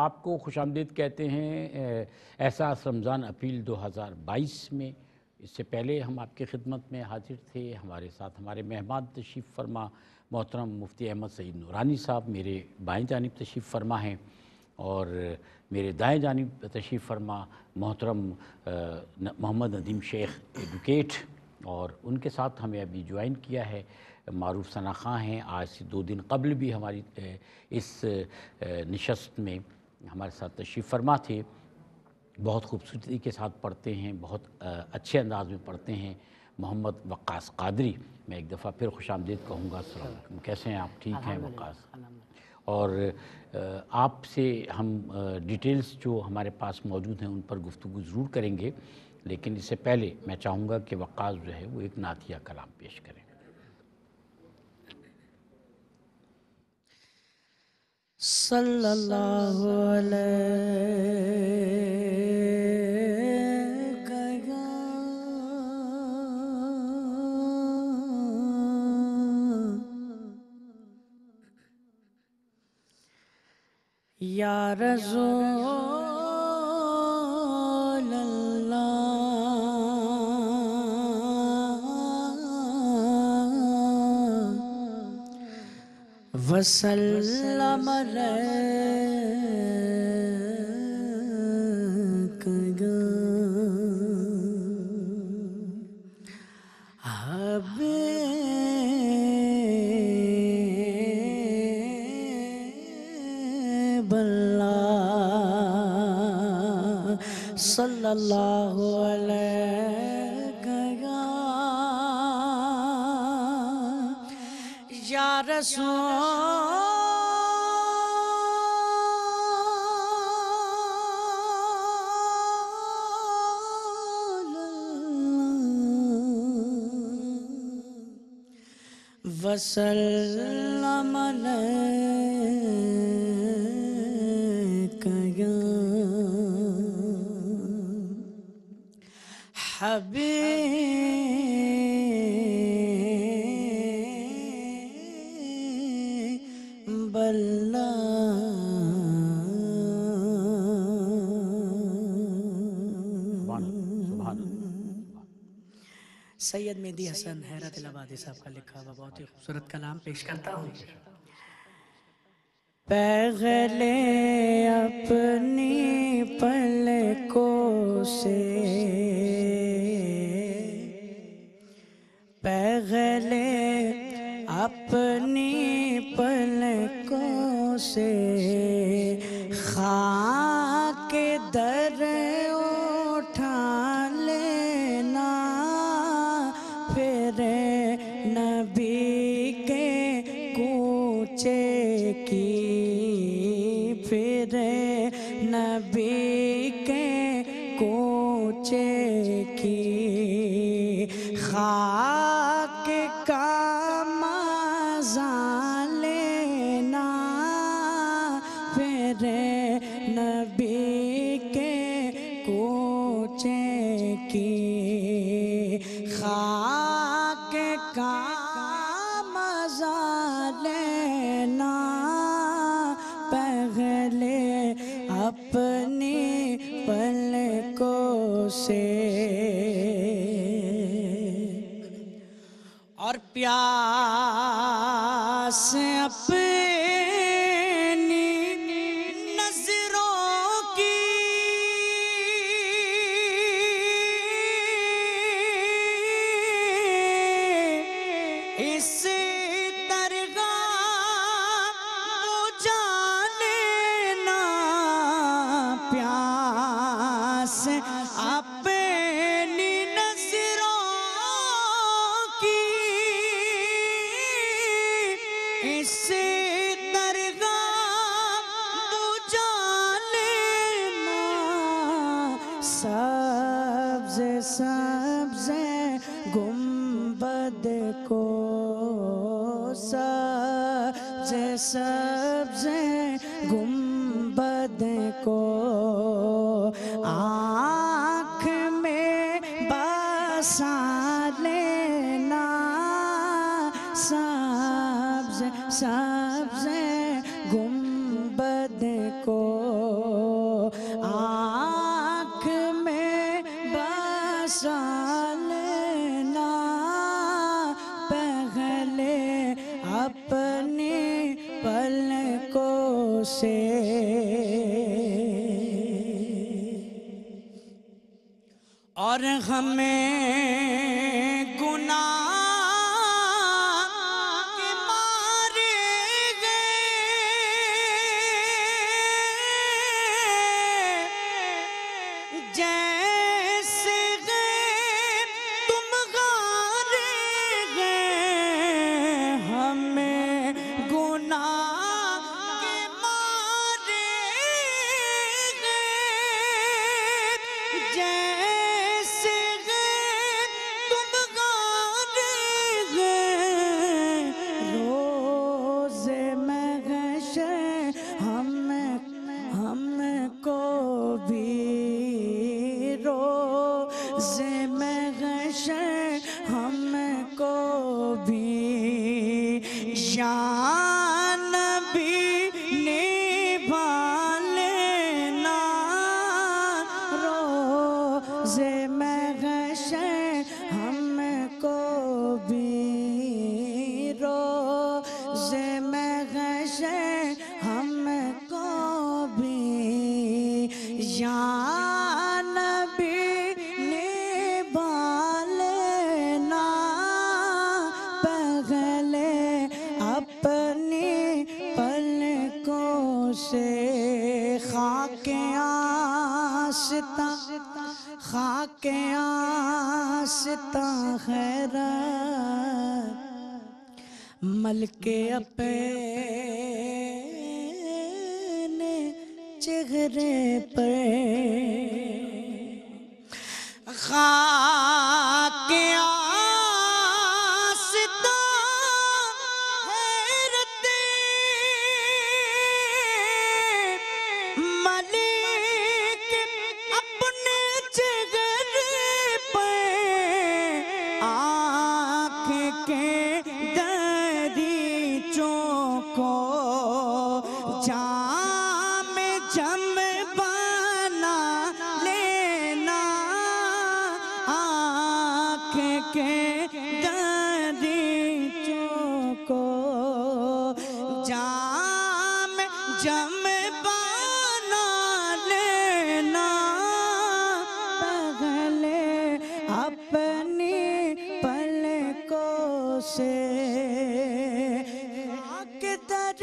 آپ کو خوش آمدید کہتے ہیں احساس رمضان اپریل 2022 میں۔ اس سے پہلے ہم آپ کی خدمت میں حاضر تھے، ہمارے ساتھ ہمارے مہمان تشریف فرما محترم مفتی احمد سعید نورانی صاحب میرے بائیں جانب تشریف فرما ہیں، اور میرے دائیں جانب تشریف فرما محترم محمد ندیم شیخ ایڈوکیٹ، اور ان کے ساتھ ہمیں ابھی جوائن کیا ہے معروف ثنا خاں ہیں۔ آج سے 2 دن قبل بھی ہماری اس نشست میں ہمارے ساتھ تشریف فرما تھے۔ بہت خوبصورتی کے ساتھ پڑھتے ہیں، بہت اچھے انداز میں پڑھتے ہیں، محمد وقاص قادری۔ میں ایک دفعہ پھر خوش آمدید کہوں گا۔ السلام علیکم، کیسے ہیں آپ؟ ٹھیک ہیں وقاص؟ اور آپ سے ہم ڈیٹیلز جو ہمارے پاس موجود ہیں ان پر گفتگو ضرور کریں گے، لیکن اس سے پہلے میں چاہوں گا کہ وقاص جو ہے وہ ایک نعتیہ کلام پیش کریں۔ صلی اللہ علیہ یا رسول اللہ وسلم علیک حبیب اللہ صلی اللہ علیہ یا رسول وسلم علیک یا حبیب اللہ۔ سید مہدی حسن حیرت الآبادی صاحب کا لکھا ہوا بہت ہی خوبصورت کلام پیش کرتا ہوں۔ پہلے اپنی پلکوں سے، پہلے اپنی پلکوں سے خاک در اٹھا لینا، پھر نبی کے کوچے کی، پھر نبی کے کوچے کی خاک کا مزہ لینا، پھر نبی کے کوچے کی خاک کا مزہ لینا، پہلے اپنی پلکوں سے، اور پیاس اپنی نظروں کی اس درگاہ بجھا لینا، پیاس اپنی نظروں کی اس درگاہ بجھا لینا، سبز سبز گنبد کو، سبز سبز گنبد کو آنکھ میں بسا لینا، سبز سبز گنبد سے اور ہمیں گناہ کے مارے گئے جیسے گئے تم غارے گئے ہمیں گناہ کے مارے گئے جیسے گئے تم غارے گئے روز محشر ہم کو بھی روز محشر ہم کو بھی یا نبی نبھا لینا روز محشر ہم کو بھی روز محشر ہم کو بھی یا نبی نبھا لینا پہلے اپنی پلکوں سے خاک آستاں خیرات ملک اپنے چہرے پر خاک آستاں حیرت ملک اپنے چہرے پر آنکھ کے دریچوں کو جام بنا لینا آنکھ کے دریچوں کو جام بنا لینا پہلے اپنی پلکوں سے خاک در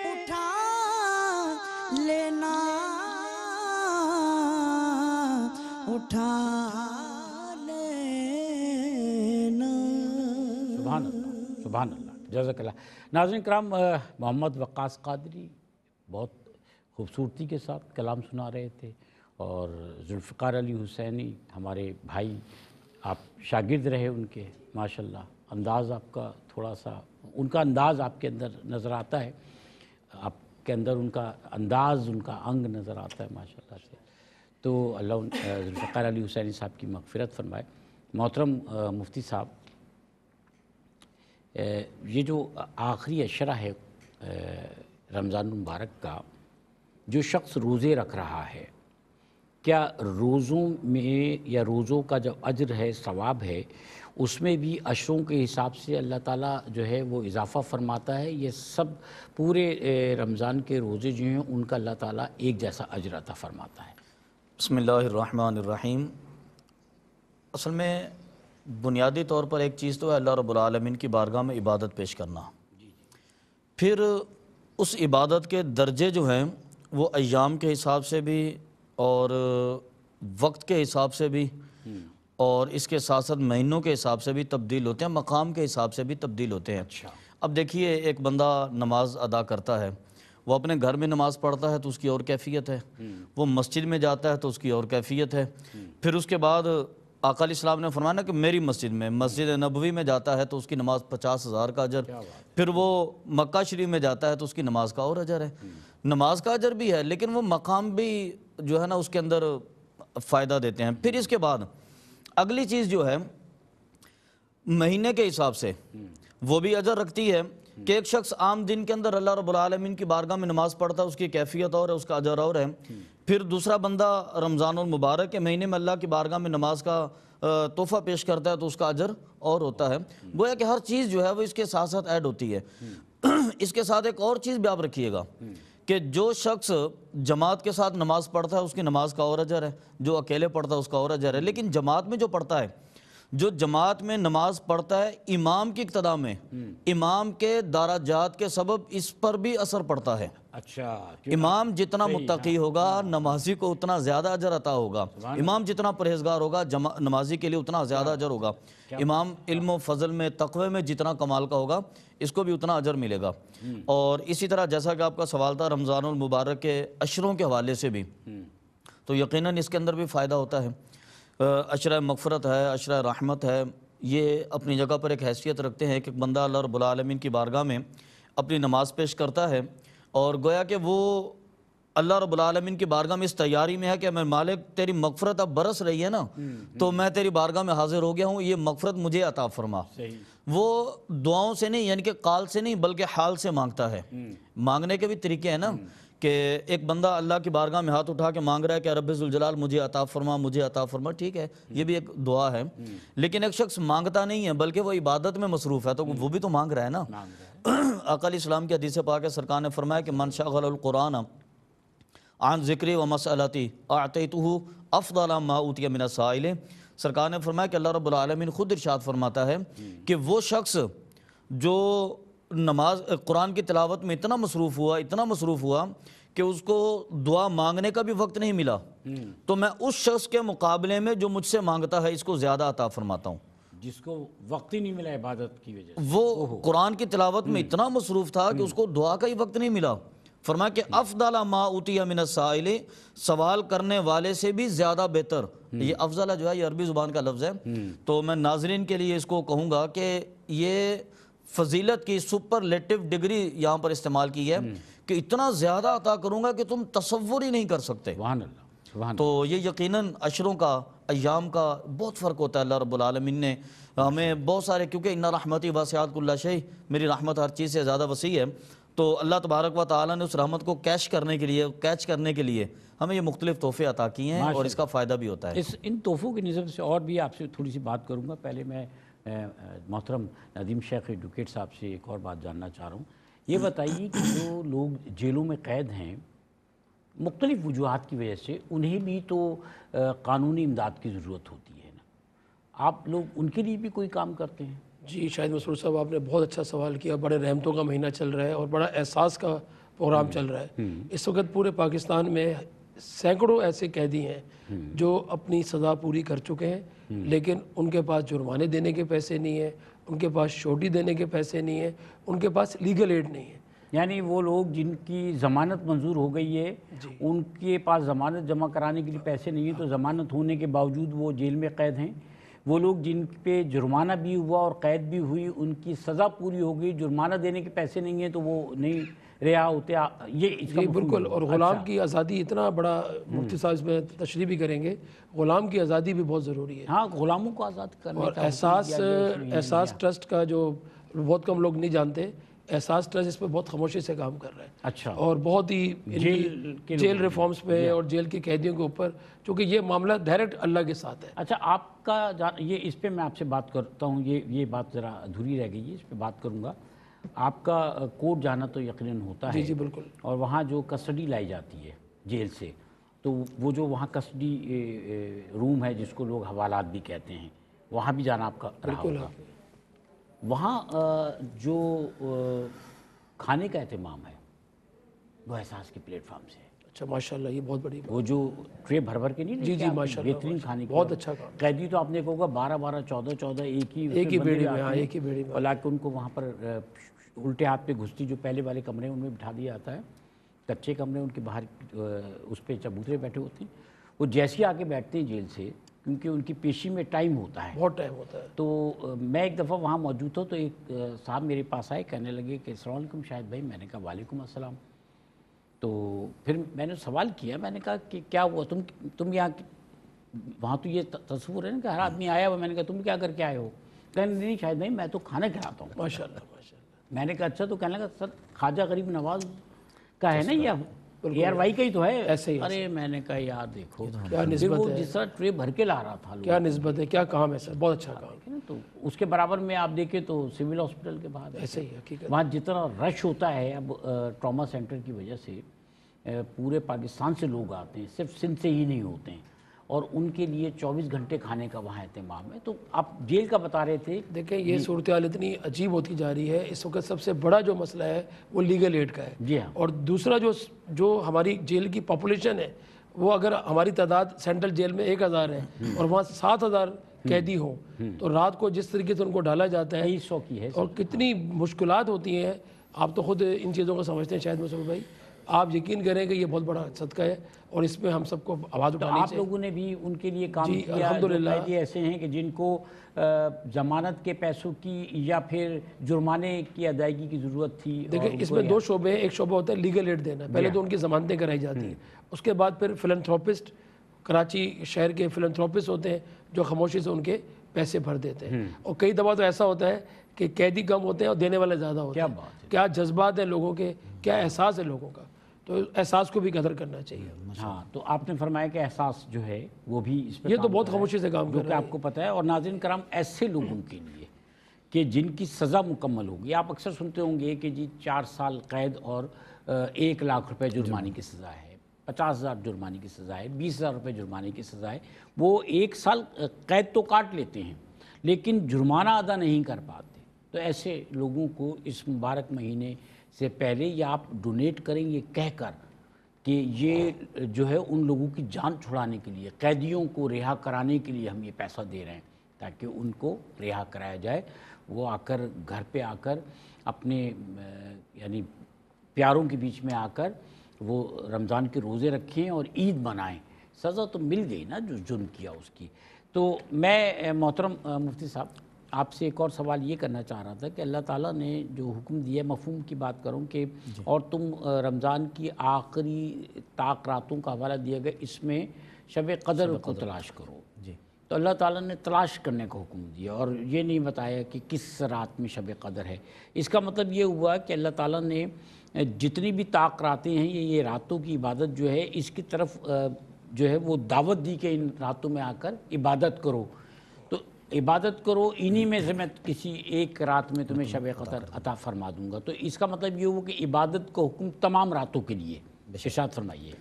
اٹھا لینا اٹھا لینا سبحان اللہ سبحان اللہ جزاک اللہ۔ ناظرین کرام، محمد وقاص قادری بہت خوبصورتی کے ساتھ کلام سنا رہے تھے، اور ذوالفقار علی حسینی ہمارے بھائی، آپ شاگرد رہے ان کے، ماشاءاللہ انداز آپ کا تھوڑا سا، ان کا انداز آپ کے اندر نظر آتا ہے، آپ کے اندر ان کا انداز، ان کا انگ نظر آتا ہے ماشاءاللہ سے۔ تو اللہ ذوالفقار علی حسینی صاحب کی مغفرت فرمائے۔ محترم مفتی صاحب، یہ جو آخری عشرہ ہے رمضان المبارک کا، جو شخص روزے رکھ رہا ہے، کیا روزوں میں یا روزوں کا جو اجر ہے، ثواب ہے، اس میں بھی عشروں کے حساب سے اللہ تعالیٰ جو ہے وہ اضافہ فرماتا ہے؟ یہ سب پورے رمضان کے روزے جو ہیں ان کا اللہ تعالیٰ ایک جیسا اجر عطا فرماتا ہے؟ بسم اللہ الرحمن الرحیم۔ اصل میں بنیادی طور پر ایک چیز تو ہے اللہ رب العالمین کی بارگاہ میں عبادت پیش کرنا، پھر اس عبادت کے درجے جو ہیں وہ ایام کے حساب سے بھی اور وقت کے حساب سے بھی اور اس کے ساتھ ساتھ مہینوں کے حساب سے بھی تبدیل ہوتے ہیں، مقام کے حساب سے بھی تبدیل ہوتے ہیں۔ اب دیکھیے، ایک بندہ نماز ادا کرتا ہے، وہ اپنے گھر میں نماز پڑھتا ہے تو اس کی اور کیفیت ہے، وہ مسجد میں جاتا ہے تو اس کی اور کیفیت ہے، پھر اس کے بعد آقا علیہ السلام نے فرمایا کہ میری مسجد میں، مسجد نبوی میں جاتا ہے تو اس کی نماز 50,000 کا اجر، پھر وہ مکہ شریف میں جاتا ہے تو اس کی نماز کا اور اجر ہے۔ نماز کا اجر بھی ہے لیکن وہ مقام بھی جو ہے نا اس کے اندر فائدہ دیتے ہیں۔ پھر اس کے بعد اگلی چیز جو ہے مہینے کے حساب سے وہ بھی اجر رکھتی ہے کہ ایک شخص عام دن کے اندر اللہ رب العالمین کی بارگاہ میں نماز پڑھتا ہے، اس کی کیفیت اور ہے، اس کا اجر اور ہے۔ پھر دوسرا بندہ رمضان المبارک کے مہینے میں اللہ کی بارگاہ میں نماز کا تحفہ پیش کرتا ہے تو اس کا اجر اور ہوتا ہے۔ گویا کہ ہر چیز جو ہے وہ اس کے ساتھ ساتھ ایڈ ہوتی ہے۔ اس کے ساتھ ایک اور چیز بھی آپ رکھیے گا کہ جو شخص جماعت کے ساتھ نماز پڑھتا ہے اس کی نماز کا اور اجر ہے، جو اکیلے پڑھتا ہے اس کا اور اجر ہے، لیکن جماعت میں جو پڑھتا ہے، جو جماعت میں نماز پڑھتا ہے امام کی اقتداء میں، امام کے دراجات کے سبب اس پر بھی اثر پڑتا ہے۔ اچھا، امام جتنا متقی ہوگا نمازی کو اتنا زیادہ اجر عطا ہوگا، امام جتنا پرہیزگار ہوگا نمازی کے لیے اتنا زیادہ اجر ہوگا، امام علم و فضل میں تقوی میں جتنا کمال کا ہوگا اس کو بھی اتنا اجر ملے گا۔ اور اسی طرح جیسا کہ آپ کا سوال تھا رمضان المبارک کے عشروں کے حوالے سے بھی، تو یقیناً اس کے اندر بھی فائدہ ہوتا ہے۔ عشرہ مغفرت ہے، عشرہ رحمت ہے، یہ اپنی جگہ پر ایک حیثیت رکھتے ہیں کہ بندہ اللہ رب العالمین کی بارگاہ میں اپنی نماز پیش کرتا ہے اور گویا کہ وہ اللہ رب العالمین کی بارگاہ میں اس تیاری میں ہے کہ میں مالک تیری مغفرت اب برس رہی ہے نا، تو میں تیری بارگاہ میں حاضر ہو گیا ہوں، یہ مغفرت مجھے عطا فرما۔ وہ دعاؤں سے نہیں، یعنی کہ قال سے نہیں بلکہ حال سے مانگتا ہے۔ مانگنے کے بھی طریقے ہیں نا، کہ ایک بندہ اللہ کی بارگاہ میں ہاتھ اٹھا کے مانگ رہا ہے کہ رب ذوالجلال مجھے عطا فرما، مجھے عطا فرما، ٹھیک ہے، یہ بھی ایک دعا ہے۔ لیکن ایک شخص مانگتا نہیں ہے بلکہ وہ عبادت میں مصروف ہے، تو وہ بھی تو مانگ رہا ہے نا۔ آقا علیہ السلام کی حدیث پاک ہے، سرکار نے فرمایا کہ من شغل القرآن عن ذکری و مسئلتی اعطیتہ افضل ما اوتی من السائل۔ سرکار نے فرمایا کہ اللہ رب العالمین خود ارشاد فرماتا ہے کہ وہ شخص جو نماز قرآن کی تلاوت میں اتنا مصروف ہوا کہ اس کو دعا مانگنے کا بھی وقت نہیں ملا، تو میں اس شخص کے مقابلے میں جو مجھ سے مانگتا ہے اس کو زیادہ عطا فرماتا ہوں۔ جس کو وقت ہی نہیں ملا عبادت کی وجہ سے، وہ قرآن کی تلاوت میں اتنا مصروف تھا کہ اس کو دعا کا ہی وقت نہیں ملا۔ فرمایا کہ افضل ما اوتی من السائل، سوال کرنے والے سے بھی زیادہ بہتر۔ یہ افضل جو ہے یہ عربی زبان کا لفظ ہے، تو میں ناظرین کے لیے اس کو کہوں گا کہ یہ فضیلت کی سپرلیٹو ڈگری یہاں پر استعمال کی ہے کہ اتنا زیادہ عطا کروں گا کہ تم تصور ہی نہیں کر سکتے۔ سبحان اللہ، سبحان تو یہ یقیناً عشروں کا، ایام کا بہت فرق ہوتا ہے۔ اللہ رب العالمین نے ہمیں بہت سارے، کیونکہ ان رحمتی واسعات کل شیء، میری رحمت ہر چیز سے زیادہ وسیع ہے، تو اللہ تبارک و تعالیٰ نے اس رحمت کو کیچ کرنے کے لیے ہمیں یہ مختلف تحفے عطا کیے ہیں اور اس کا فائدہ بھی ہوتا ہے۔ ان تحفوں کی نسبت سے اور بھی آپ سے تھوڑی سی بات کروں گا۔ پہلے میں محترم ندیم شیخ ایڈوکیٹ صاحب سے ایک اور بات جاننا چاہ رہا ہوں۔ یہ بتائیے کہ جو لوگ جیلوں میں قید ہیں مختلف وجوہات کی وجہ سے، انہیں بھی تو قانونی امداد کی ضرورت ہوتی ہے نا، آپ لوگ ان کے لیے بھی کوئی کام کرتے ہیں؟ جی شاہد مسرور صاحب، آپ نے بہت اچھا سوال کیا۔ بڑے رحمتوں کا مہینہ چل رہا ہے اور بڑا احساس کا پروگرام چل رہا ہے۔ اس وقت پورے پاکستان میں سینکڑوں ایسے قیدی ہیں جو اپنی سزا پوری کر چکے ہیں، لیکن ان کے پاس جرمانے دینے کے پیسے نہیں ہیں، ان کے پاس شوٹی دینے کے پیسے نہیں ہیں، ان کے پاس لیگل ایڈ نہیں ہے۔ یعنی وہ لوگ جن کی ضمانت منظور ہو گئی ہے ان کے پاس ضمانت جمع کرانے کے لیے پیسے نہیں ہیں، تو ضمانت ہونے کے باوجود وہ جیل میں قید ہیں۔ وہ لوگ جن پہ جرمانہ بھی ہوا اور قید بھی ہوئی، ان کی سزا پوری ہو گئی، جرمانہ دینے کے پیسے نہیں ہیں تو وہ نہیں رہا ہوتے۔ یہ اس کا جی بالکل، اور غلام کی آزادی اتنا بڑا، مفتی صاحب اس میں تشریح بھی کریں گے، غلام کی آزادی بھی بہت ضروری ہے۔ ہاں، غلاموں کو آزاد کرنے اور کا احساس ٹرسٹ کا جو بہت کم لوگ نہیں جانتے، احساس ٹرسٹ اس پہ بہت خاموشی سے کام کر رہا ہے۔ اچھا، اور بہت ہی جیل ریفارمز پہ اور جیل کے قیدیوں کے اوپر، چونکہ یہ معاملہ ڈائریکٹ اللہ کے ساتھ ہے۔ اچھا، آپ کا یہ اس پہ میں آپ سے بات کرتا ہوں، یہ بات ذرا ادھوری رہ گئی ہے، اس پہ بات کروں گا۔ آپ کا کورٹ جانا تو یقیناً ہوتا ہے، جی جی بالکل، اور وہاں جو کسٹڈی لائی جاتی ہے جیل سے، تو وہ جو وہاں کسٹڈی روم ہے جس کو لوگ حوالات بھی کہتے ہیں، وہاں بھی جانا آپ کا رہا ہوگا۔ وہاں جو کھانے کا اہتمام ہے وہ احساس کے پلیٹ فارم سے ہے۔ اچھا ماشاءاللہ، یہ بہت بڑی بات۔ وہ جو ٹرے بھر بھر کے نہیں جی جی ماشاءاللہ، بہترین کھانے کی، بہت اچھا کام۔ قیدی تو آپ نے کہا 12 14 ایک ہی بیڑی میں، ہاں ایک ہی بیڑی میں، حالانکہ ان کو وہاں پر الٹے ہاتھ پہ گھستی جو پہلے والے کمرے ہیں ان میں بٹھا دیا جاتا ہے، کچے کمرے ان کے باہر اس پہ چبوترے بیٹھے ہوتے ہیں، وہ جیسے آ کے بیٹھتے ہیں جیل سے، کیونکہ ان کی پیشی میں ٹائم ہوتا ہے، بہت ٹائم ہوتا ہے۔ تو میں ایک دفعہ وہاں موجود تھا، تو ایک صاحب میرے پاس آئے، کہنے لگے کہ السلام علیکم شاہد بھائی۔ میں نے کہا وعلیکم السلام۔ تو پھر میں نے سوال کیا، میں نے کہا کہ کیا ہوا، تم یہاں، وہاں تو یہ تصور ہے نا کہ ہر آدمی آیا ہوا، میں نے کہا تم کیا کر کے آئے ہو؟ کہنے نہیں شاہد بھائی میں تو کھانا کھلاتا ہوں۔ ماشاءاللہ ماشاءاللہ۔ میں نے کہا اچھا، تو کہنے لگا سر خواجہ غریب نواز کا ہے نا یہ ARY کا ہی تو ہے ایسے ہی ارے میں نے کہا یار دیکھو کیا نسبت وہ ہے، جس طرح ٹرے بھر کے لا رہا تھا لوگ کیا نسبت ہے، کیا کام ہے سر، بہت اچھا کام ہے نا، تو اس کے برابر میں آپ دیکھیں تو سول ہاسپٹل کے باہر ایسے ہی حقیقت وہاں جتنا رش ہوتا ہے اب ٹراما سینٹر کی وجہ سے پورے پاکستان سے لوگ آتے ہیں، صرف سندھ سے ہی نہیں ہوتے ہیں، اور ان کے لیے 24 گھنٹے کھانے کا وہاں اہتمام ہے۔ تو آپ جیل کا بتا رہے تھے، دیکھیں یہ صورتحال اتنی عجیب ہوتی جا رہی ہے، اس وقت سب سے بڑا جو مسئلہ ہے وہ لیگل ایڈ کا ہے، جی ہاں اور دوسرا جو ہماری جیل کی پاپولیشن ہے وہ اگر ہماری تعداد سینٹرل جیل میں 1000 ہے اور وہاں 7000 قیدی ہوں تو رات کو جس طریقے سے ان کو ڈالا جاتا ہے 2300 کی ہے اور کتنی مشکلات ہوتی ہیں، آپ تو خود ان چیزوں کو سمجھتے ہیں شاید مسعود بھائی، آپ یقین کریں کہ یہ بہت بڑا صدقہ ہے اور اس پہ ہم سب کو آواز تو اٹھانی آپ چاہیے۔ لوگوں نے بھی ان کے لیے کام جی، کیا، الحمدللہ۔ جو قیدی ایسے ہیں کہ جن کو ضمانت کے پیسوں کی یا پھر جرمانے کی ادائیگی کی ضرورت تھی، اور دیکھیں ان اس کو میں 2 شعبے ہیں، ایک شعبہ ہوتا ہے لیگل ایڈ دینا، پہلے تو ان کی ضمانتیں کرائی جاتی ہیں، اس کے بعد پھر فلنتھروپسٹ کراچی شہر کے فلنتھروپسٹ ہوتے ہیں جو خاموشی سے ان کے پیسے بھر دیتے ہیں، اور کئی دفعہ تو ایسا ہوتا ہے کہ قیدی کم ہوتے ہیں اور دینے والے زیادہ ہوتے کیا ہیں۔ بات ہے، کیا جذبات ہیں لوگوں کے، کیا احساس ہے لوگوں کا، تو احساس کو بھی قدر کرنا چاہیے۔ ہاں تو آپ نے فرمایا کہ احساس جو ہے وہ بھی اس پہ یہ تو کام بہت کر رہا ہے، خاموشی سے کام جو کر کہ رہا آپ ہے۔ کو پتہ ہے۔ اور ناظرین کرام، ایسے لوگوں کے لیے کہ جن کی سزا مکمل ہوگی، آپ اکثر سنتے ہوں گے کہ جی 4 سال قید اور 1 لاکھ روپے جرمانے کی سزا ہے، 50,000 جرمانے کی سزا ہے، 20,000 روپے جرمانے کی سزا ہے، وہ 1 سال قید تو کاٹ لیتے ہیں لیکن جرمانہ ادا نہیں کر پاتے۔ تو ایسے لوگوں کو اس مبارک مہینے سے پہلے یا آپ ڈونیٹ کریں یہ کہہ کر کہ یہ جو ہے ان لوگوں کی جان چھڑانے کے لیے، قیدیوں کو رہا کرانے کے لیے ہم یہ پیسہ دے رہے ہیں تاکہ ان کو رہا کرایا جائے، وہ آ کر گھر پہ آ کر اپنے یعنی پیاروں کے بیچ میں آ کر وہ رمضان کے روزے رکھیں اور عید منائیں۔ سزا تو مل گئی نا جو جرم کیا اس کی۔ تو میں محترم مفتی صاحب آپ سے ایک اور سوال یہ کرنا چاہ رہا تھا کہ اللہ تعالیٰ نے جو حکم دیا، مفہوم کی بات کروں کہ اور تم رمضان کی آخری طاق راتوں کا حوالہ دیا گیا، اس میں شب قدر کو تلاش کرو، تو اللہ تعالیٰ نے تلاش کرنے کا حکم دیا اور یہ نہیں بتایا کہ کس رات میں شب قدر ہے۔ اس کا مطلب یہ ہوا کہ اللہ تعالیٰ نے جتنی بھی طاق راتیں ہیں، یہ راتوں کی عبادت جو ہے اس کی طرف جو ہے وہ دعوت دی کہ ان راتوں میں آ کر عبادت کرو، تو عبادت کرو، انہی میں سے میں کسی ایک رات میں تمہیں شب قدر عطا فرما دوں گا۔ تو اس کا مطلب یہ ہوا کہ عبادت کا حکم تمام راتوں کے لیے۔ ارشاد فرمائیے۔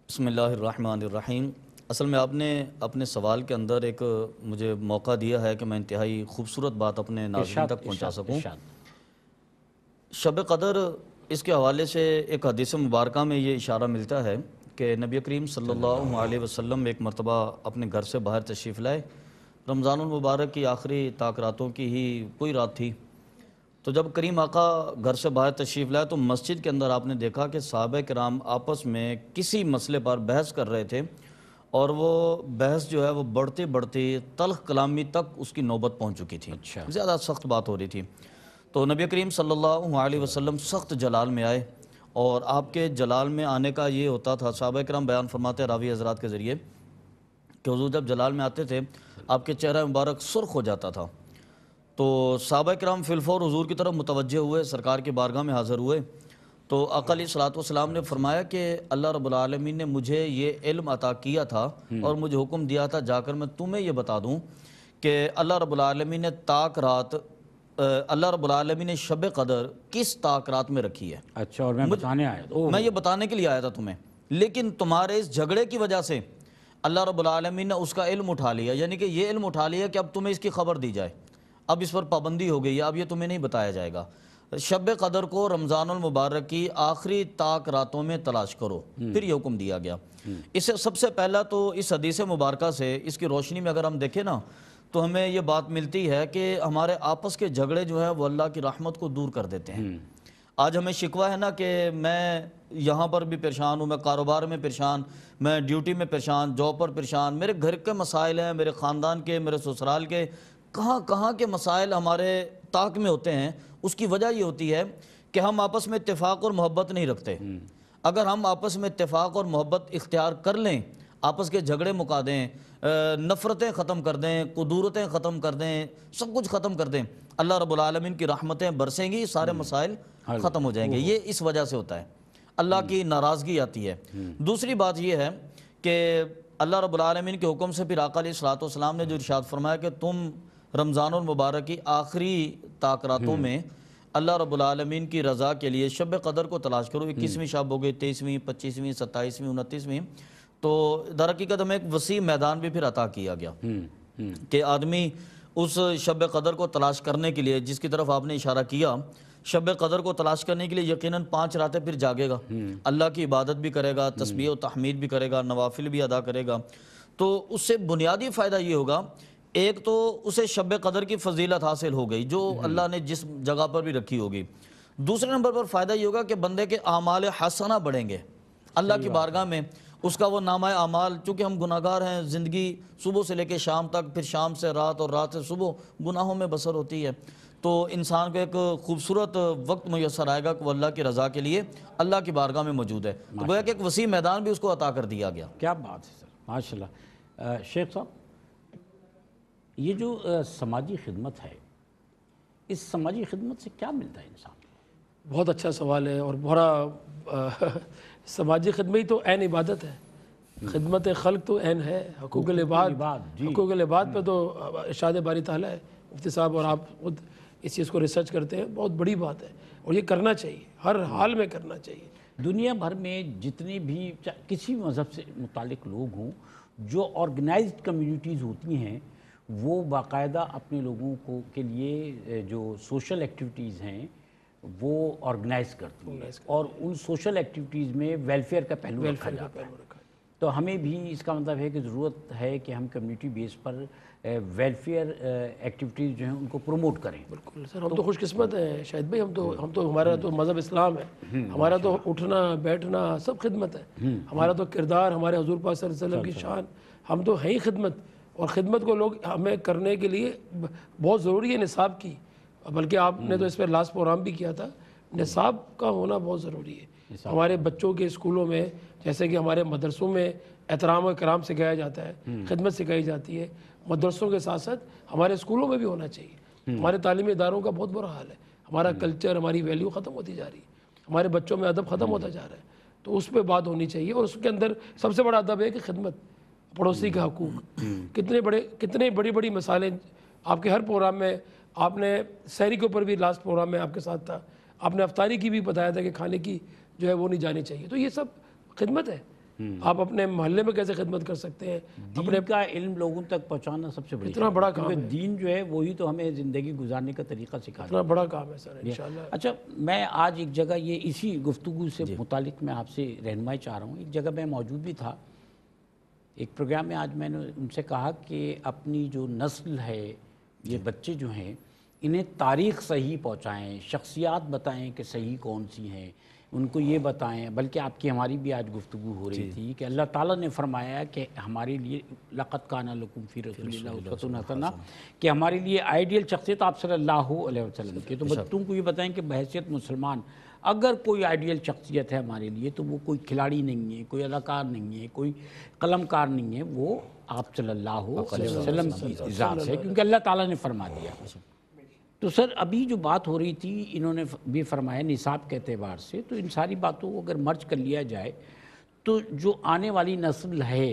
بسم اللہ الرحمن الرحیم۔ اصل میں آپ نے اپنے سوال کے اندر ایک مجھے موقع دیا ہے کہ میں انتہائی خوبصورت بات اپنے ناظرین تک پہنچا سکوں۔ شب قدر، اس کے حوالے سے ایک حدیث مبارکہ میں یہ اشارہ ملتا ہے کہ نبی کریم صلی اللہ علیہ وسلم ایک مرتبہ اپنے گھر سے باہر تشریف لائے، رمضان المبارک کی آخری طاق راتوں کی ہی کوئی رات تھی، تو جب کریم آقا گھر سے باہر تشریف لائے تو مسجد کے اندر آپ نے دیکھا کہ صحابہ کرام آپس میں کسی مسئلے پر بحث کر رہے تھے، اور وہ بحث جو ہے وہ بڑھتے بڑھتے تلخ کلامی تک اس کی نوبت پہنچ چکی تھی، زیادہ سخت بات ہو رہی تھی۔ تو نبی کریم صلی اللہ علیہ وسلم سخت جلال میں آئے، اور آپ کے جلال میں آنے کا یہ ہوتا تھا، صحابہ کرام بیان فرماتے ہیں راوی حضرات کے ذریعے کہ حضور جب جلال میں آتے تھے آپ کے چہرہ مبارک سرخ ہو جاتا تھا، تو صحابہ کرام فی الفور حضور کی طرف متوجہ ہوئے، سرکار کی بارگاہ میں حاضر ہوئے، تو آقا علیہ الصلوۃ والسلام نے فرمایا کہ اللہ رب العالمین نے مجھے یہ علم عطا کیا تھا اور مجھے حکم دیا تھا جا کر میں تمہیں یہ بتا دوں کہ اللہ رب العالمین نے طاق رات، اللہ رب العالمین نے شب قدر کس طاق رات میں رکھی ہے۔ اچھا، اور میں بتانے آیا تھا، میں یہ بتانے کے لیے آیا تھا تمہیں، لیکن تمہارے اس جھگڑے کی وجہ سے اللہ رب العالمین نے اس کا علم اٹھا لیا، یعنی کہ یہ علم اٹھا لیا کہ اب تمہیں اس کی خبر دی جائے، اب اس پر پابندی ہو گئی ہے، اب یہ تمہیں نہیں بتایا جائے گا۔ شب قدر کو رمضان المبارک کی آخری طاق راتوں میں تلاش کرو، پھر یہ حکم دیا گیا۔ اس سے سب سے پہلا تو اس حدیث مبارکہ سے، اس کی روشنی میں اگر ہم دیکھیں نا تو ہمیں یہ بات ملتی ہے کہ ہمارے آپس کے جھگڑے جو ہیں وہ اللہ کی رحمت کو دور کر دیتے ہیں۔ آج ہمیں شکوہ ہے نا کہ میں یہاں پر بھی پریشان ہوں، میں کاروبار میں پریشان، میں ڈیوٹی میں پریشان، جاب پر پریشان، میرے گھر کے مسائل ہیں، میرے خاندان کے، میرے سسرال کے، کہاں کے مسائل ہمارے طاق میں ہوتے ہیں۔ اس کی وجہ یہ ہوتی ہے کہ ہم آپس میں اتفاق اور محبت نہیں رکھتے۔ اگر ہم آپس میں اتفاق اور محبت اختیار کر لیں، آپس کے جھگڑے مکا دیں، نفرتیں ختم کر دیں، قدورتیں ختم کر دیں، سب کچھ ختم کر دیں، اللہ رب العالمین کی رحمتیں برسیں گی، سارے مسائل ختم ہو جائیں گے۔ یہ اس وجہ سے ہوتا ہے۔ اللہ کی ناراضگی آتی ہے۔ دوسری بات یہ ہے کہ اللہ رب العالمین کے حکم سے پھر آقا علیہ الصلوۃ والسلام نے جو ارشاد فرمایا کہ تم رمضان المبارک کی آخری راتوں میں اللہ رب العالمین کی رضا کے لیے شب قدر کو تلاش کرو۔ 21ویں شب ہو گئی، 23ویں، 25ویں، 27ویں، 29ویں، تو در حقیقت ہمیں ایک وسیع میدان بھی پھر عطا کیا گیا کہ آدمی اس شب قدر کو تلاش کرنے کے لیے، جس کی طرف آپ نے اشارہ کیا، شب قدر کو تلاش کرنے کے لیے یقیناً 5 راتیں پھر جاگے گا، اللہ کی عبادت بھی کرے گا، تسبیح و تحمید بھی کرے گا، نوافل بھی ادا کرے گا، تو اس سے بنیادی فائدہ یہ ہوگا، ایک تو اسے شب قدر کی فضیلت حاصل ہو گئی جو اللہ نے جس جگہ پر بھی رکھی ہوگی۔ دوسرے نمبر پر فائدہ یہ ہوگا کہ بندے کے اعمال حسنہ بڑھیں گے اللہ کی بارگاہ میں، اس کا وہ نامہ اعمال، چونکہ ہم گناہگار ہیں، زندگی صبح سے لے کے شام تک، پھر شام سے رات اور رات سے صبح گناہوں میں بسر ہوتی ہے، تو انسان کو ایک خوبصورت وقت میسر آئے گا کہ وہ اللہ کی رضا کے لیے اللہ کی بارگاہ میں موجود ہے، تو گویا کہ ایک وسیع میدان بھی اس کو عطا کر دیا گیا۔ کیا بات ہے سر، ماشاءاللہ۔ شیخ صاحب، یہ جو سماجی خدمت ہے، اس سماجی خدمت سے کیا ملتا ہے انسان؟ بہت اچھا سوال ہے، اور بڑا سماجی خدمت ہی تو عین عبادت ہے، خدمت خلق تو عین ہے، حقوق العباد، حقوق العباد پہ تو ارشاد باری تعالیٰ ہے، مفتی صاحب اور آپ خود اس چیز کو ریسرچ کرتے ہیں، بہت بڑی بات ہے، اور یہ کرنا چاہیے، ہر حال میں کرنا چاہیے۔ دنیا بھر میں جتنے بھی کسی مذہب سے متعلق لوگ ہوں، جو آرگنائزڈ کمیونٹیز ہوتی ہیں، وہ باقاعدہ اپنے لوگوں کو کے لیے جو سوشل ایکٹیویٹیز ہیں وہ آرگنائز کرتی ہیں، اور ان سوشل ایکٹیویٹیز میں ویلفیئر کا پہلو رکھا جاتا ہے۔ تو ہمیں بھی اس کا مطلب ہے کہ ضرورت ہے کہ ہم کمیونٹی بیس پر ویلفیئر ایکٹیویٹیز جو ہیں ان کو پروموٹ کریں۔ بالکل سر، ہم تو خوش قسمت ہیں شاہد بھائی، ہم تو ہمارا تو مذہب اسلام ہے، ہمارا تو اٹھنا بیٹھنا سب خدمت ہے، ہمارا تو کردار، ہمارے حضور پاک صلی اللہ علیہ وسلم کی شان، ہم تو ہیں ہی خدمت، اور خدمت کو لوگ ہمیں کرنے کے لیے بہت ضروری ہے نصاب کی، بلکہ آپ نے تو اس پہ لاسٹ پروگرام بھی کیا تھا، نصاب کا ہونا بہت ضروری ہے۔ ہمارے بچوں کے اسکولوں میں، جیسے کہ ہمارے مدرسوں میں احترام و اکرام سکھایا جاتا ہے، خدمت سکھائی جاتی ہے، مدرسوں کے ساتھ ساتھ ہمارے اسکولوں میں بھی ہونا چاہیے۔ ہمارے تعلیمی اداروں کا بہت برا حال ہے، ہمارا کلچر، ہماری ویلیو ختم ہوتی جا رہی ہے، ہمارے بچوں میں ادب ختم ہوتا جا رہا ہے، تو اس پہ بات ہونی چاہیے، اور اس کے اندر سب سے بڑا ادب ہے کہ خدمت، پڑوسی کا حقوق۔ کتنے بڑی بڑی مثالیں آپ کے ہر پروگرام میں، آپ نے سحری کے اوپر بھی لاسٹ پروگرام میں آپ کے ساتھ تھا، آپ نے افطاری کی بھی بتایا تھا کہ کھانے کی جو ہے وہ نہیں جانی چاہیے، تو یہ سب خدمت ہے۔ آپ اپنے محلے میں کیسے خدمت کر سکتے ہیں، دین کا علم لوگوں تک پہنچانا سب سے بڑی اتنا بڑا کام ہے، دین جو ہے وہی تو ہمیں زندگی گزارنے کا طریقہ سکھاتا ہے، اتنا بڑا کام ہے سر، انشاءاللہ۔ اچھا، میں آج ایک جگہ یہ اسی گفتگو سے متعلق میں آپ سے رہنمائی چاہ رہا ہوں، ایک جگہ میں موجود بھی تھا، ایک پروگرام میں آج میں نے ان سے کہا کہ اپنی جو نسل ہے، یہ بچے جو ہیں، انہیں تاریخ صحیح پہنچائیں، شخصیات بتائیں کہ صحیح کون سی ہیں، ان کو یہ بتائیں، بلکہ آپ کی ہماری بھی آج گفتگو ہو رہی تھی کہ اللہ تعالیٰ نے فرمایا کہ ہمارے لیے لقد کان لکم فی رسول اللہ اسوۃ حسنہ، کہ ہمارے لیے آئیڈیل شخصیت آپ صلی اللہ علیہ وسلم کی، تو بچوں کو یہ بتائیں کہ بحیثیت مسلمان اگر کوئی آئیڈیل شخصیت ہے ہمارے لیے تو وہ کوئی کھلاڑی نہیں ہے، کوئی اداکار نہیں ہے، کوئی قلم کار نہیں ہے، وہ آپ صلی اللہ علیہ وسلم کی ذات ہے، کیونکہ اللہ تعالیٰ نے فرما دیا۔ تو سر، ابھی جو بات ہو رہی تھی، انہوں نے بھی فرمایا نصاب کے اعتبار سے، تو ان ساری باتوں کو اگر مرج کر لیا جائے تو جو آنے والی نسل ہے،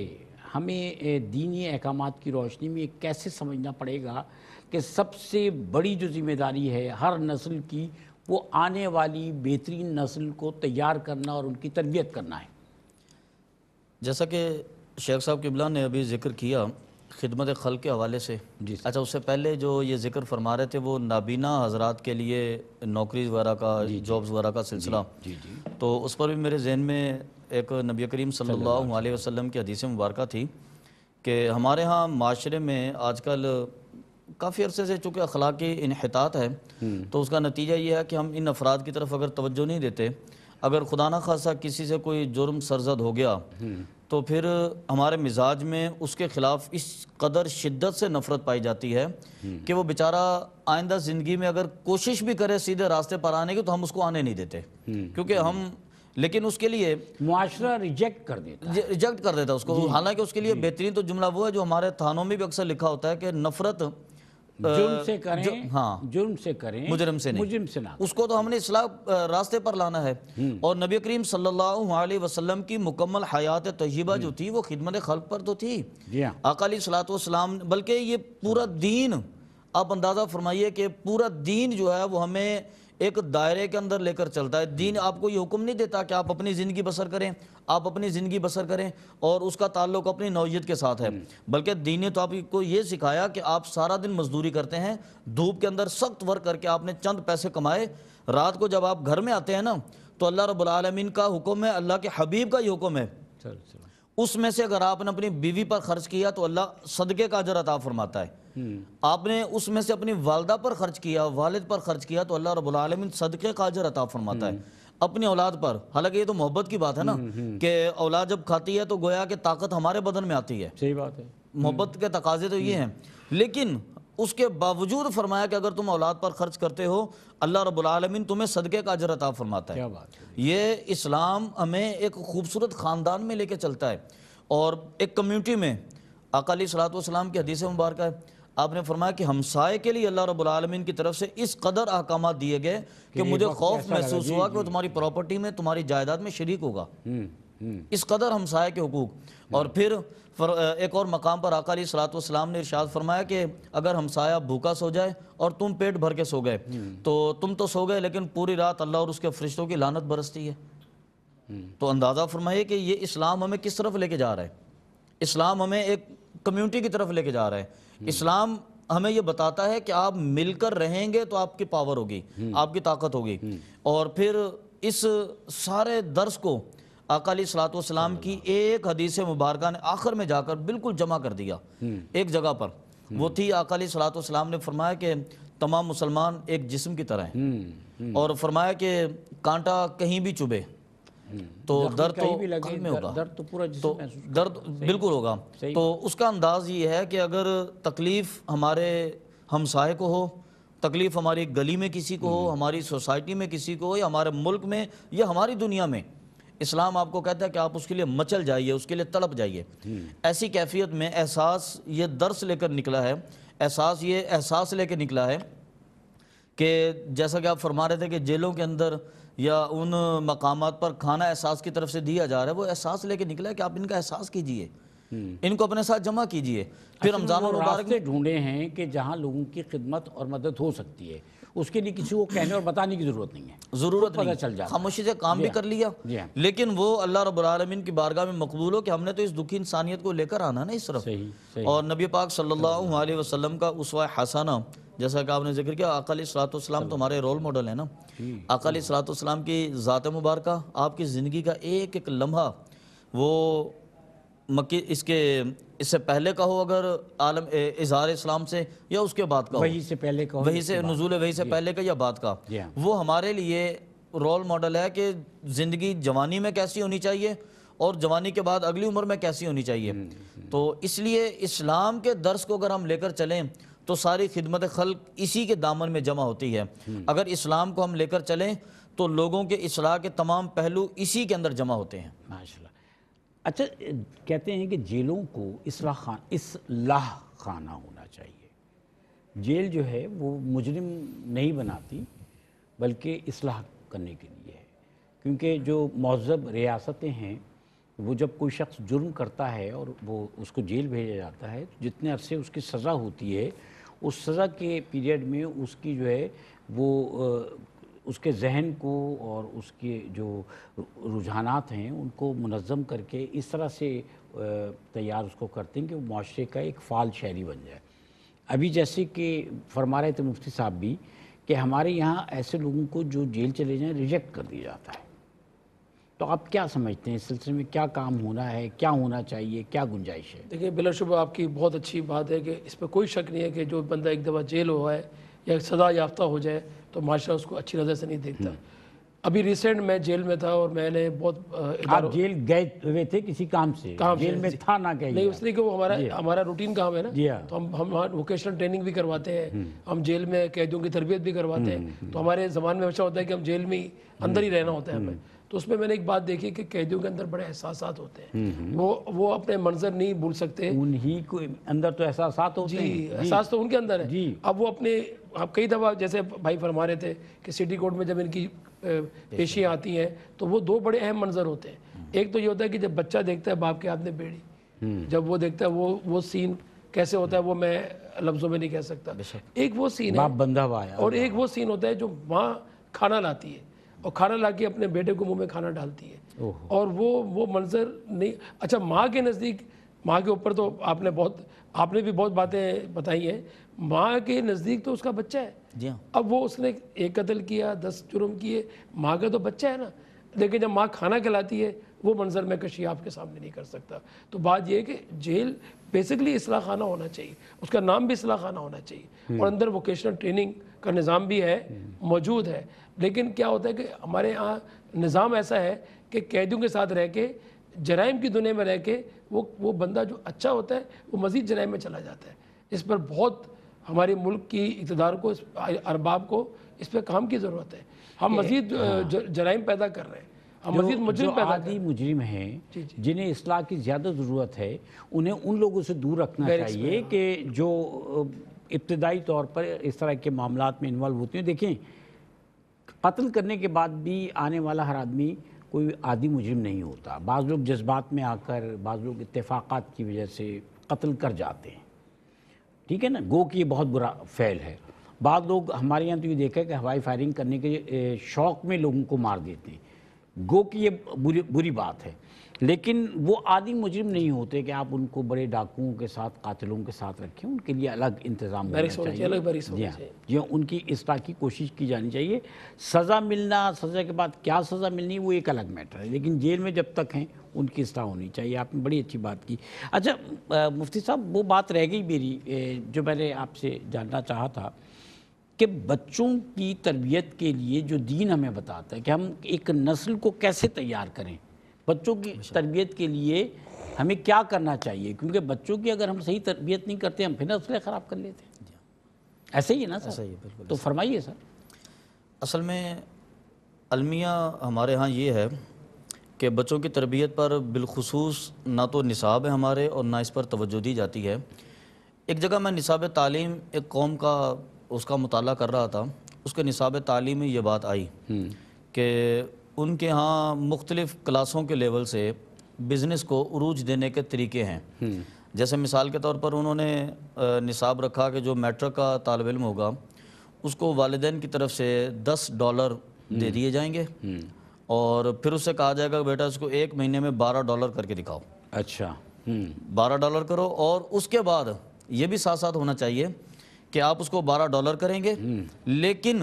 ہمیں دینی احکامات کی روشنی میں کیسے سمجھنا پڑے گا کہ سب سے بڑی جو ذمہ داری ہے ہر نسل کی، وہ آنے والی بہترین نسل کو تیار کرنا اور ان کی تربیت کرنا ہے؟ جیسا کہ شیخ صاحب قبلہ نے ابھی ذکر کیا خدمت خلق کے حوالے سے، اچھا اس سے پہلے جو یہ ذکر فرما رہے تھے وہ نابینا حضرات کے لیے نوکری وغیرہ کا، جابز وغیرہ کا سلسلہ، تو اس پر بھی میرے ذہن میں ایک نبی کریم صلی اللہ علیہ وسلم کی حدیث مبارکہ تھی کہ ہمارے ہاں معاشرے میں آج کل کافی عرصے سے چونکہ اخلاقی انحطاط ہے، تو اس کا نتیجہ یہ ہے کہ ہم ان افراد کی طرف اگر توجہ نہیں دیتے، اگر خدا نہ خواستہ کسی سے کوئی جرم سرزد ہو گیا تو پھر ہمارے مزاج میں اس کے خلاف اس قدر شدت سے نفرت پائی جاتی ہے کہ وہ بیچارہ آئندہ زندگی میں اگر کوشش بھی کرے سیدھے راستے پر آنے کی تو ہم اس کو آنے نہیں دیتے، کیونکہ ہم، لیکن اس کے لیے معاشرہ ریجیکٹ کر دیتا اس کو، حالانکہ اس کے لیے بہترین تو جملہ وہ ہے جو ہمارے تھانوں میں بھی اکثر لکھا ہوتا ہے کہ نفرت جرم سے کریں ہاں جرم سے کریں، مجرم سے نہیں، مجرم سے نہ اس کو تو ہم نے اصلاح راستے پر لانا ہے۔ اور نبی کریم صلی اللہ علیہ وسلم کی مکمل حیات طیبہ جو تھی وہ خدمت خلق پر تو تھی۔ جی ہاں، آقا علیہ الصلوۃ والسلام، بلکہ یہ پورا دین، آپ اندازہ فرمائیے کہ پورا دین جو ہے وہ ہمیں ایک دائرے کے اندر لے کر چلتا ہے۔ دین آپ کو یہ حکم نہیں دیتا کہ آپ اپنی زندگی بسر کریں، آپ اپنی زندگی بسر کریں اور اس کا تعلق اپنی نوعیت کے ساتھ ہے، بلکہ دین نے تو آپ کو یہ سکھایا کہ آپ سارا دن مزدوری کرتے ہیں، دھوپ کے اندر سخت ورک کر کے آپ نے چند پیسے کمائے، رات کو جب آپ گھر میں آتے ہیں نا تو اللہ رب العالمین کا حکم ہے، اللہ کے حبیب کا یہ حکم ہے، اس میں سے اگر آپ نے اپنی بیوی پر خرچ کیا تو اللہ صدقے کا اجر عطا فرماتا ہے۔ آپ نے اس میں سے اپنی والدہ پر خرچ کیا، والد پر خرچ کیا تو اللہ رب العالمین صدقے کا اجر عطا فرماتا ہے۔ اپنی اولاد پر، حالانکہ یہ تو محبت کی بات ہے نا کہ اولاد جب کھاتی ہے تو گویا کہ طاقت ہمارے بدن میں آتی ہے، صحیح بات ہے، محبت کے تقاضے تو یہ ہیں، لیکن اس کے باوجود فرمایا کہ اگر تم اولاد پر خرچ کرتے ہو اللہ رب العالمین تمہیں صدقے کا اجر عطا فرماتا ہے۔ کیا بات ہے، یہ اسلام ہمیں ایک خوبصورت خاندان میں لے کے چلتا ہے اور ایک کمیونٹی میں۔ آقا علیہ الصلوۃ والسلام کی حدیث مبارکہ ہے، آپ نے فرمایا کہ ہمسائے کے لیے اللہ رب العالمین کی طرف سے اس قدر احکامات دیے گئے کہ مجھے خوف محسوس ہوا کہ وہ تمہاری پراپرٹی میں، تمہاری جائیداد میں شریک ہوگا، اس قدر ہمسائے کے حقوق۔ اور پھر ایک اور مقام پر آقا علیہ الصلوۃ والسلام نے ارشاد فرمایا کہ اگر ہمسایہ بھوکا سو جائے اور تم پیٹ بھر کے سو گئے تو تم تو سو گئے لیکن پوری رات اللہ اور اس کے فرشتوں کی لعنت برستی ہے۔ تو اندازہ فرمائیے کہ یہ اسلام ہمیں کس طرف لے کے جا رہا ہے۔ اسلام ہمیں ایک کمیونٹی کی طرف لے کے جا رہا ہے۔ اسلام ہمیں یہ بتاتا ہے کہ آپ مل کر رہیں گے تو آپ کی پاور ہوگی، آپ کی طاقت ہوگی۔ اور پھر اس سارے درس کو آقا علیہ الصلوۃ والسلام کی ایک حدیث مبارکہ نے آخر میں جا کر بالکل جمع کر دیا ایک جگہ پر۔ وہ تھی آقا علیہ الصلوۃ والسلام نے فرمایا کہ تمام مسلمان ایک جسم کی طرح ہیں، اور فرمایا کہ کانٹا کہیں بھی چبھے تو درد تو قلب میں ہوگا، درد تو پورا تو درد بالکل ہوگا۔ تو اس کا انداز یہ ہے کہ اگر تکلیف ہمارے ہمسائے کو ہو، تکلیف ہماری گلی میں کسی کو ہو، ہماری سوسائٹی میں کسی کو ہو، یا ہمارے ملک میں یا ہماری دنیا میں، اسلام آپ کو کہتا ہے کہ آپ اس کے لیے مچل جائیے، اس کے لیے تڑپ جائیے۔ ایسی کیفیت میں احساس یہ درس لے کر نکلا ہے، احساس لے کے نکلا ہے کہ جیسا کہ آپ فرما رہے تھے کہ جیلوں کے اندر یا ان مقامات پر کھانا احساس کی طرف سے دیا جا رہا ہے، وہ احساس لے کے نکلا ہے کہ آپ ان کا احساس کیجئے، ان کو اپنے ساتھ جمع کیجئے۔ پھر رمضان المبارک راستے ڈھونڈے ہیں کہ جہاں لوگوں کی خدمت اور مدد ہو سکتی ہے، اس کے لیے کسی کو کہنے اور بتانے کی ضرورت نہیں ہے، ضرورت پتہ نہیں، چل جاتا ہے، خاموشی سے کام بھی کر لیا، لیکن وہ اللہ رب العالمین کی بارگاہ میں مقبول ہو کہ ہم نے تو اس دکھی انسانیت کو لے کر آنا نا اس طرف۔ اور نبی پاک صلی اللہ علیہ وسلم کا اسوہ حسنہ، جیسا کہ آپ نے ذکر کیا، آقا علیہ الصلوۃ والسلام تو ہمارے رول ماڈل ہیں نا۔ آقا علیہ الصلوۃ والسلام کی ذات مبارکہ، آپ کی زندگی کا ایک ایک لمحہ، وہ مکی اس سے پہلے کا ہو اگر عالم اظہار اسلام سے، یا اس کے بعد کا ہو، وہی سے پہلے کا ہو، وہی سے نزول وہی سے پہلے کا یا بعد کا، وہ ہمارے لیے رول ماڈل ہے کہ زندگی جوانی میں کیسی ہونی چاہیے اور جوانی کے بعد اگلی عمر میں کیسی ہونی چاہیے۔ تو اس لیے اسلام کے درس کو اگر ہم لے کر چلیں تو ساری خدمت خلق اسی کے دامن میں جمع ہوتی ہے۔ اگر اسلام کو ہم لے کر چلیں تو لوگوں کے اصلاح کے تمام پہلو اسی کے اندر جمع ہوتے ہیں۔ ماشاءاللہ۔ اچھا، کہتے ہیں کہ جیلوں کو اصلاح خانہ ہونا چاہیے۔ جیل جو ہے وہ مجرم نہیں بناتی بلکہ اصلاح کرنے کے لیے ہے، کیونکہ جو مہذب ریاستیں ہیں وہ جب کوئی شخص جرم کرتا ہے اور وہ اس کو جیل بھیجا جاتا ہے، جتنے عرصے اس کی سزا ہوتی ہے، اس سزا کے پیریڈ میں اس کی جو ہے وہ اس کے ذہن کو اور اس کے جو رجحانات ہیں ان کو منظم کر کے اس طرح سے تیار اس کو کرتے ہیں کہ وہ معاشرے کا ایک فعال شہری بن جائے۔ ابھی جیسے کہ فرما رہے تھے مفتی صاحب بھی کہ ہمارے یہاں ایسے لوگوں کو جو جیل چلے جائیں ریجیکٹ کر دیا جاتا ہے، تو آپ کیا سمجھتے ہیں اس سلسلے میں کیا کام ہونا ہے، کیا ہونا چاہیے، کیا گنجائش ہے؟ دیکھیں، بلا شبہ آپ کی بہت اچھی بات ہے کہ اس پہ کوئی شک نہیں ہے کہ جو بندہ ایک دفعہ جیل ہوا ہے یا سزا یافتہ ہو جائے تو معاشرہ اس کو اچھی نظر سے نہیں دیکھتا۔ ابھی ریسنٹ میں جیل میں تھا اور میں نے بہت آپ جیل گئے ہوئے تھے کسی کام سے؟ جیل میں تھا نہ کہیں؟ نہیں، اس لیے کہ وہ ہمارا روٹین کام ہے نا، تو ہم ووکیشنل ٹریننگ بھی کرواتے ہیں، ہم جیل میں قیدیوں کی تربیت بھی کرواتے ہیں، تو ہمارے زمان میں ہمیشہ ہوتا ہے کہ ہم جیل میں ہی اندر ہی رہنا ہوتا ہے ہمیں۔ تو اس میں میں نے ایک بات دیکھی کہ قیدیوں کے اندر بڑے احساسات ہوتے ہیں، وہ اپنے منظر نہیں بھول سکتے، انہی کو اندر تو احساسات ہوتے ہیں، جی احساس تو ان کے اندر ہے۔ اب وہ اپنے اب کئی دفعہ جیسے بھائی فرما رہے تھے کہ سٹی کورٹ میں جب ان کی پیشیاں آتی ہیں تو وہ دو بڑے اہم منظر ہوتے ہیں۔ ایک تو یہ ہوتا ہے کہ جب بچہ دیکھتا ہے باپ کے ہاتھ میں بیڑی، جب وہ دیکھتا ہے وہ سین کیسے ہوتا ہے وہ میں لفظوں میں نہیں کہہ سکتا۔ ایک وہ سین باپ ہے بندہ ہوا ہے، اور ایک وہ سین ہوتا ہے جو ماں کھانا لاتی ہے اور کھانا لا کے اپنے بیٹے کو منہ میں کھانا ڈالتی ہے، اور وہ منظر نہیں۔ اچھا ماں کے نزدیک، ماں کے اوپر تو آپ نے بھی بہت باتیں بتائی ہیں، ماں کے نزدیک تو اس کا بچہ ہے۔ جی ہاں، اب وہ اس نے ایک قتل کیا، 10 جرم کیے، ماں کا تو بچہ ہے نا، لیکن جب ماں کھانا کھلاتی ہے وہ منظر میں کشی آپ کے سامنے نہیں کر سکتا۔ تو بات یہ ہے کہ جیل بیسکلی اصلاح خانہ ہونا چاہیے، اس کا نام بھی اصلاح خانہ ہونا چاہیے، اور اندر ووکیشنل ٹریننگ کا نظام بھی ہے، موجود ہے۔ لیکن کیا ہوتا ہے کہ ہمارے ہاں نظام ایسا ہے کہ قیدیوں کے ساتھ رہ کے، جرائم کی دنیا میں رہ کے وہ بندہ جو اچھا ہوتا ہے وہ مزید جرائم میں چلا جاتا ہے۔ اس پر بہت ہمارے ملک کی اقتدار کو، ارباب کو اس پہ کام کی ضرورت ہے۔ ہم مزید جرائم پیدا کر رہے ہیں، ہم مزید مجرم پیدا کر رہے عادی مجرم ہیں جنہیں اصلاح کی زیادہ ضرورت ہے، انہیں ان لوگوں سے دور رکھنا چاہیے کہ جو ابتدائی طور پر اس طرح کے معاملات میں انوالو ہوتے ہیں۔ دیکھیں قتل کرنے کے بعد بھی آنے والا ہر آدمی کوئی عادی مجرم نہیں ہوتا، بعض لوگ جذبات میں آ کر، بعض لوگ اتفاقات کی وجہ سے قتل کر جاتے ہیں، ٹھیک ہے نا، گو کہ یہ بہت برا فعل ہے۔ بعض لوگ ہمارے یہاں تو یہ دیکھا ہے کہ ہوائی فائرنگ کرنے کے شوق میں لوگوں کو مار دیتے ہیں، گو کہ یہ بری بات ہے، لیکن وہ عادی مجرم نہیں ہوتے کہ آپ ان کو بڑے ڈاکوؤں کے ساتھ، قاتلوں کے ساتھ رکھیں، ان کے لیے الگ انتظام ہونا چاہیے، الگ بیرکس جی ہونا ہاں، چاہیے۔ جی ہاں، ان کی اصلاح کی کوشش کی جانی چاہیے۔ سزا ملنا، سزا کے بعد کیا سزا ملنی وہ ایک الگ میٹر ہے، لیکن جیل میں جب تک ہیں ان کی اصلاح ہونی چاہیے۔ آپ نے بڑی اچھی بات کی۔ اچھا مفتی صاحب، وہ بات رہ گئی میری جو میں نے آپ سے جاننا چاہا تھا کہ بچوں کی تربیت کے لیے جو دین ہمیں بتاتا ہے کہ ہم ایک نسل کو کیسے تیار کریں، بچوں کی تربیت کے لیے ہمیں کیا کرنا چاہیے، کیونکہ بچوں کی اگر ہم صحیح تربیت نہیں کرتے ہم پھر نسلیں خراب کر لیتے ہیں۔ ایسے ہی ہے نا سر؟ ایسا ہی ہے، بالکل۔ تو فرمائیے سر۔ اصل میں المیہ ہمارے ہاں یہ ہے کہ بچوں کی تربیت پر بالخصوص نہ تو نصاب ہے ہمارے اور نہ اس پر توجہ دی جاتی ہے۔ ایک جگہ میں نصاب تعلیم ایک قوم کا اس کا مطالعہ کر رہا تھا، اس کے نصاب تعلیم میں یہ بات آئی کہ ان کے ہاں مختلف کلاسوں کے لیول سے بزنس کو عروج دینے کے طریقے ہیں۔ جیسے مثال کے طور پر انہوں نے نصاب رکھا کہ جو میٹرک کا طالب علم ہوگا اس کو والدین کی طرف سے $10 دے دیے جائیں گے، اور پھر اس سے کہا جائے گا بیٹا اس کو ایک مہینے میں $12 کر کے دکھاؤ۔ اچھا، $12 کرو، اور اس کے بعد یہ بھی ساتھ ساتھ ہونا چاہیے کہ آپ اس کو $12 کریں گے، لیکن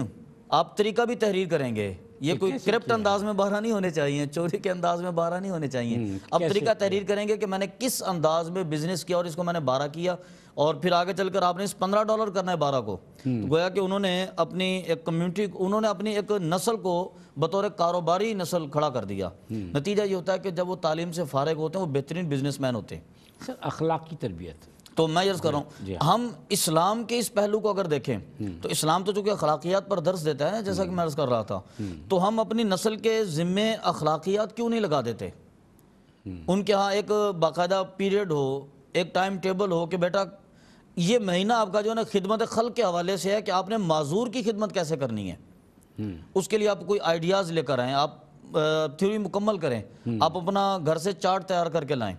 آپ طریقہ بھی تحریر کریں گے۔ یہ کوئی کرپٹ انداز میں 12 نہیں ہونے چاہیے، چوری کے انداز میں 12 نہیں ہونے چاہیے۔ اب طریقہ تحریر کریں گے کہ میں نے کس انداز میں بزنس کیا اور اس کو میں نے 12 کیا، اور پھر آگے چل کر آپ نے اس $15 کرنا ہے 12 کو۔ گویا کہ انہوں نے اپنی ایک کمیونٹی، انہوں نے اپنی ایک نسل کو بطور کاروباری نسل کھڑا کر دیا۔ نتیجہ یہ ہوتا ہے کہ جب وہ تعلیم سے فارغ ہوتے ہیں وہ بہترین بزنس مین ہوتے ہیں۔ سر اخلاقی تربیت، تو میں عرض کر رہا ہوں، ہم اسلام کے اس پہلو کو اگر دیکھیں تو اسلام تو چونکہ اخلاقیات پر درس دیتا ہے نا، جیسا کہ میں عرض کر رہا تھا، تو ہم اپنی نسل کے ذمے اخلاقیات کیوں نہیں لگا دیتے؟ ان کے ہاں ایک باقاعدہ پیریڈ ہو، ایک ٹائم ٹیبل ہو کہ بیٹا یہ مہینہ آپ کا جو ہے نا خدمت خلق کے حوالے سے ہے کہ آپ نے معذور کی خدمت کیسے کرنی ہے، اس کے لیے آپ کوئی آئیڈیاز لے کر آئیں، آپ تھیوری مکمل کریں، آپ اپنا گھر سے چارٹ تیار کر کے لائیں،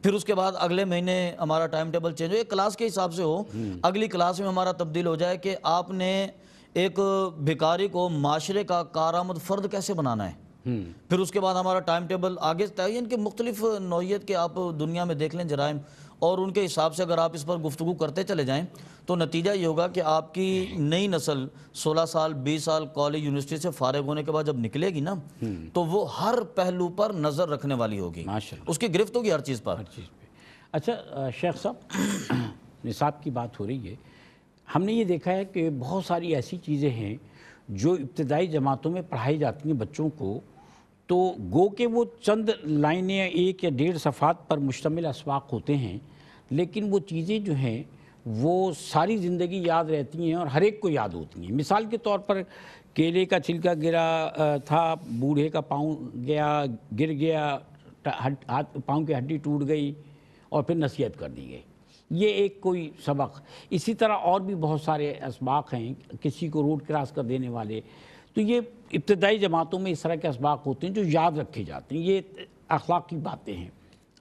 پھر اس کے بعد اگلے مہینے ہمارا ٹائم ٹیبل چینج ہو، ایک کلاس کے حساب سے ہو، اگلی کلاس میں ہمارا تبدیل ہو جائے کہ آپ نے ایک بھکاری کو معاشرے کا کارآمد فرد کیسے بنانا ہے۔ پھر اس کے بعد ہمارا ٹائم ٹیبل آگے تعین کے مختلف نوعیت کے آپ دنیا میں دیکھ لیں جرائم، اور ان کے حساب سے اگر آپ اس پر گفتگو کرتے چلے جائیں تو نتیجہ یہ ہوگا کہ آپ کی نئی نسل 16 سال 20 سال کالج یونیورسٹی سے فارغ ہونے کے بعد جب نکلے گی نا تو وہ ہر پہلو پر نظر رکھنے والی ہوگی، اس کی گرفت ہوگی ہر چیز پر۔ اچھا شیخ صاحب، نصاب کی بات ہو رہی ہے، ہم نے یہ دیکھا ہے کہ بہت ساری ایسی چیزیں ہیں جو ابتدائی جماعتوں میں پڑھائی جاتی ہیں بچوں کو، تو گو کہ وہ چند لائنیں 1 یا 1.5 صفحات پر مشتمل اسواق ہوتے ہیں، لیکن وہ چیزیں جو ہیں وہ ساری زندگی یاد رہتی ہیں اور ہر ایک کو یاد ہوتی ہیں۔ مثال کے طور پر کیلے کا چھلکا گرا تھا، بوڑھے کا پاؤں گر گیا، پاؤں کی ہڈی ٹوٹ گئی اور پھر نصیحت کر دی گئی. یہ ایک کوئی سبق. اسی طرح اور بھی بہت سارے اسباق ہیں، کسی کو روڈ کراس کر دینے والے. تو یہ ابتدائی جماعتوں میں اس طرح کے اسباق ہوتے ہیں جو یاد رکھے جاتے ہیں. یہ اخلاقی باتیں ہیں.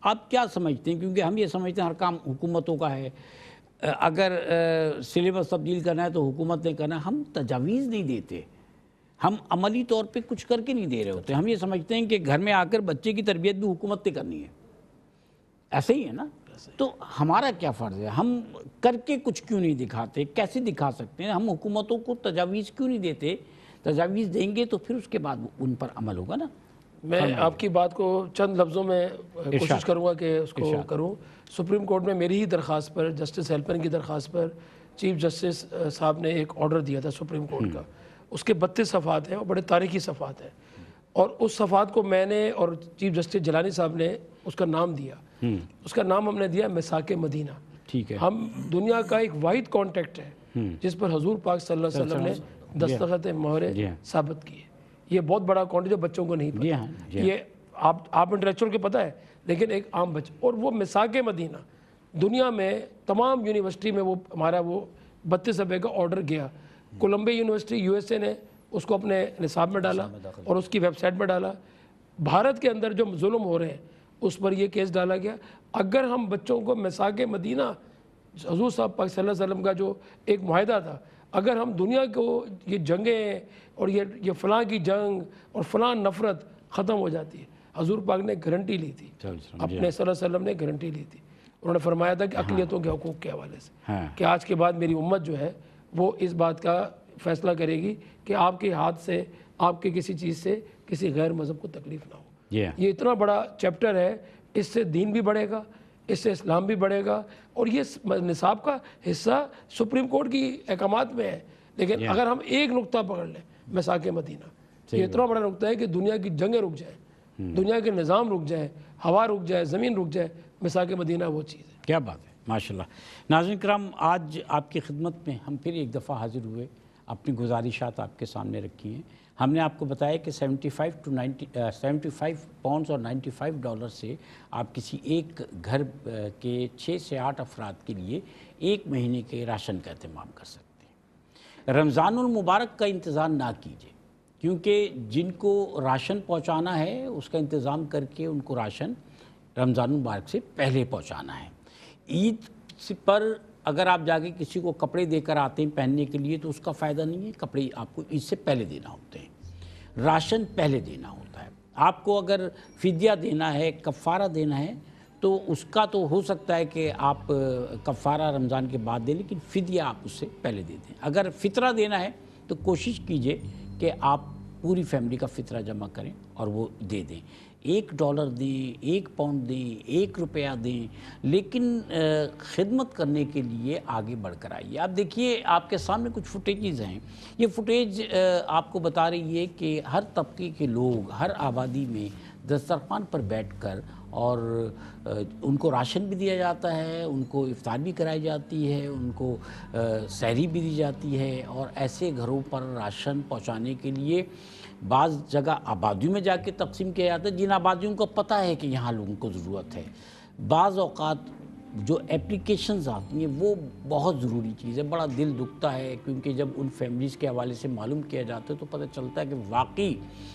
آپ کیا سمجھتے ہیں؟ کیونکہ ہم یہ سمجھتے ہیں ہر کام حکومتوں کا ہے، اگر سلیبس تبدیل کرنا ہے تو حکومت نے کرنا ہے. ہم تجاویز نہیں دیتے، ہم عملی طور پہ کچھ کر کے نہیں دے رہے ہوتے. ہم یہ سمجھتے ہیں کہ گھر میں آ کر بچے کی تربیت بھی حکومت نے کرنی ہے. ایسے ہی ہے نا؟ تو ہمارا کیا فرض ہے؟ ہم کر کے کچھ کیوں نہیں دکھاتے؟ کیسے دکھا سکتے ہیں؟ ہم حکومتوں کو تجاویز کیوں نہیں دیتے؟ تجاویز دیں گے تو پھر اس کے بعد ان پر عمل ہوگا نا. میں آپ کی بات کو چند لفظوں میں کوشش کروں گا کہ اس کو کروں. سپریم کورٹ میں میری ہی درخواست پر، جسٹس ہیلپن کی درخواست پر، چیف جسٹس صاحب نے ایک آرڈر دیا تھا سپریم کورٹ کا. اس کے 32 صفحات ہیں اور بڑے تاریخی صفحات ہیں، اور اس صفحات کو میں نے اور چیف جسٹس جیلانی صاحب نے اس کا نام دیا. اس کا نام ہم نے دیا میثاق مدینہ. ٹھیک ہے. ہم دنیا کا ایک واحد کانٹیکٹ ہے جس پر حضور پاک صلی اللہ علیہ وسلم نے دستخط مہر ثابت کی ہے. یہ بہت بڑا کانٹیکٹ جو بچوں کو نہیں پتہ. یہ آپ انٹلیکچوئل کے پتہ ہے، لیکن ایک عام بچہ. اور وہ میثاق مدینہ دنیا میں تمام یونیورسٹی میں وہ ہمارا وہ 32 صفحے کا آرڈر گیا. کولمبیا یونیورسٹی USA نے اس کو اپنے نصاب میں ڈالا اور اس کی ویب سائٹ میں ڈالا. بھارت کے اندر جو ظلم ہو رہے ہیں اس پر یہ کیس ڈالا گیا. اگر ہم بچوں کو میثاق مدینہ حضور صاحب پاک صلی اللہ علیہ وسلم کا جو ایک معاہدہ تھا، اگر ہم دنیا کو یہ جنگیں اور یہ فلاں کی جنگ اور فلاں نفرت ختم ہو جاتی ہے. حضور پاک نے گارنٹی لی تھی، اپنے صلی اللہ علیہ وسلم نے گارنٹی لی تھی. انہوں نے فرمایا تھا کہ اقلیتوں کے حقوق کے حوالے سے کہ آج کے بعد میری امت جو ہے وہ اس بات کا فیصلہ کرے گی کہ آپ کے ہاتھ سے، آپ کے کسی چیز سے کسی غیر مذہب کو تکلیف نہ ہو. یہ اتنا بڑا چیپٹر ہے. اس سے دین بھی بڑھے گا، اس سے اسلام بھی بڑھے گا، اور یہ نصاب کا حصہ سپریم کورٹ کی احکامات میں ہے. لیکن اگر ہم ایک نقطہ پکڑ لیں، میثاق مدینہ، یہ اتنا بڑا نقطہ ہے کہ دنیا کی جنگیں رک جائیں، دنیا کے نظام رک جائیں، ہوا رک جائے، زمین رک جائے، میثاق مدینہ وہ چیز ہے. کیا بات ہے، ماشاءاللہ. ناظرین کرام، آج آپ کی خدمت میں ہم پھر ایک دفعہ حاضر ہوئے، اپنی گزارشات آپ کے سامنے رکھی ہیں. ہم نے آپ کو بتایا کہ 75 پاؤنڈز اور $95 سے آپ کسی ایک گھر کے 6 سے 8 افراد کے لیے ایک مہینے کے راشن کا اہتمام کر سکتے ہیں. رمضان المبارک کا انتظار نہ کیجیے، کیونکہ جن کو راشن پہنچانا ہے اس کا انتظام کر کے ان کو راشن رمضان المبارک سے پہلے پہنچانا ہے. عید پر اگر آپ جا کے کسی کو کپڑے دے کر آتے ہیں پہننے کے لیے تو اس کا فائدہ نہیں ہے. کپڑے آپ کو عید سے پہلے دینا ہوتے ہیں، راشن پہلے دینا ہوتا ہے. آپ کو اگر فدیہ دینا ہے، کفارہ دینا ہے، تو اس کا تو ہو سکتا ہے کہ آپ کفارہ رمضان کے بعد دیں، لیکن فدیہ آپ اس سے پہلے دے دیں. اگر فطرہ دینا ہے تو کوشش کیجئے کہ آپ پوری فیملی کا فطرہ جمع کریں اور وہ دے دیں. $1 دیں، 1 پاؤنڈ دیں، 1 روپیہ دیں، لیکن خدمت کرنے کے لیے آگے بڑھ کر آئیے. آپ دیکھیے، آپ کے سامنے کچھ فوٹیجز ہیں. یہ فوٹیج آپ کو بتا رہی ہے کہ ہر طبقے کے لوگ ہر آبادی میں دسترخوان پر بیٹھ کر، اور ان کو راشن بھی دیا جاتا ہے، ان کو افطار بھی کرائی جاتی ہے، ان کو سحری بھی دی جاتی ہے. اور ایسے گھروں پر راشن پہنچانے کے لیے بعض جگہ آبادیوں میں جا کے تقسیم کیا جاتا ہے، جن آبادیوں کو پتہ ہے کہ یہاں لوگوں کو ضرورت ہے. بعض اوقات جو اپلیکیشنز آتی ہیں وہ بہت ضروری چیز ہے. بڑا دل دکھتا ہے، کیونکہ جب ان فیملیز کے حوالے سے معلوم کیا جاتا ہے تو پتہ چلتا ہے کہ واقعی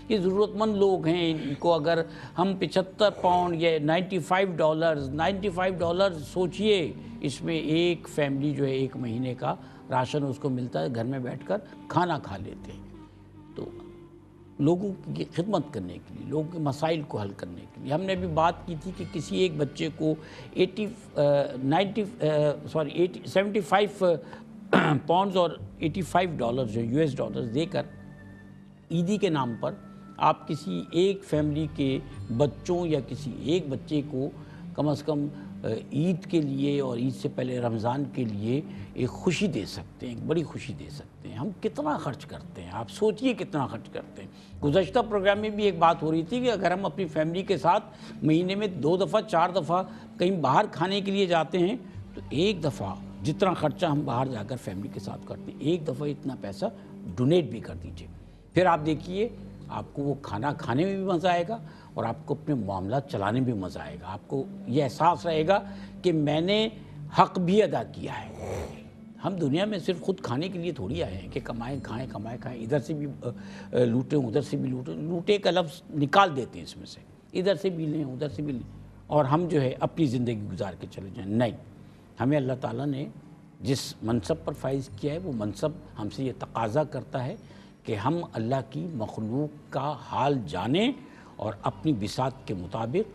یہ ضرورت مند لوگ ہیں. ان کو اگر ہم 75 پاؤنڈ یا $95 سوچئے، اس میں ایک فیملی جو ہے ایک مہینے کا راشن اس کو ملتا ہے، گھر میں بیٹھ کر کھانا کھا لیتے ہیں. تو لوگوں کی خدمت کرنے کے لیے، لوگوں کے مسائل کو حل کرنے کے لیے، ہم نے ابھی بات کی تھی کہ کسی ایک بچے کو 75 پاؤنڈز اور $85 جو $US دے کر عیدی کے نام پر آپ کسی ایک فیملی کے بچوں یا کسی ایک بچے کو کم از کم عید کے لیے اور عید سے پہلے رمضان کے لیے ایک خوشی دے سکتے ہیں، ایک بڑی خوشی دے سکتے ہیں. ہم کتنا خرچ کرتے ہیں، آپ سوچئے کتنا خرچ کرتے ہیں. گزشتہ پروگرام میں بھی ایک بات ہو رہی تھی کہ اگر ہم اپنی فیملی کے ساتھ مہینے میں 2 دفعہ 4 دفعہ کہیں باہر کھانے کے لیے جاتے ہیں تو ایک دفعہ جتنا خرچہ ہم باہر جا کر فیملی کے ساتھ کرتے ہیں، ایک دفعہ اتنا پیسہ ڈونیٹ بھی کر دیجئے. پھر آپ دیکھیے آپ کو وہ کھانا کھانے میں بھی مزہ آئے گا اور آپ کو اپنے معاملات چلانے میں بھی مزہ آئے گا. آپ کو یہ احساس رہے گا کہ میں نے حق بھی ادا کیا ہے. ہم دنیا میں صرف خود کھانے کے لیے تھوڑی آئے ہیں کہ کمائیں کھائیں کمائیں کھائیں, ادھر سے بھی لوٹیں ادھر سے بھی لوٹیں. لوٹے کا لفظ نکال دیتے ہیں اس میں سے, ادھر سے بھی لیں ادھر سے بھی لیں اور ہم جو ہے اپنی زندگی گزار کے چلے جائیں. نہیں, ہمیں اللہ تعالیٰ نے جس منصب پر فائز کیا ہے وہ منصب ہم سے یہ تقاضا کرتا ہے کہ ہم اللہ کی مخلوق کا حال جانیں اور اپنی بساط کے مطابق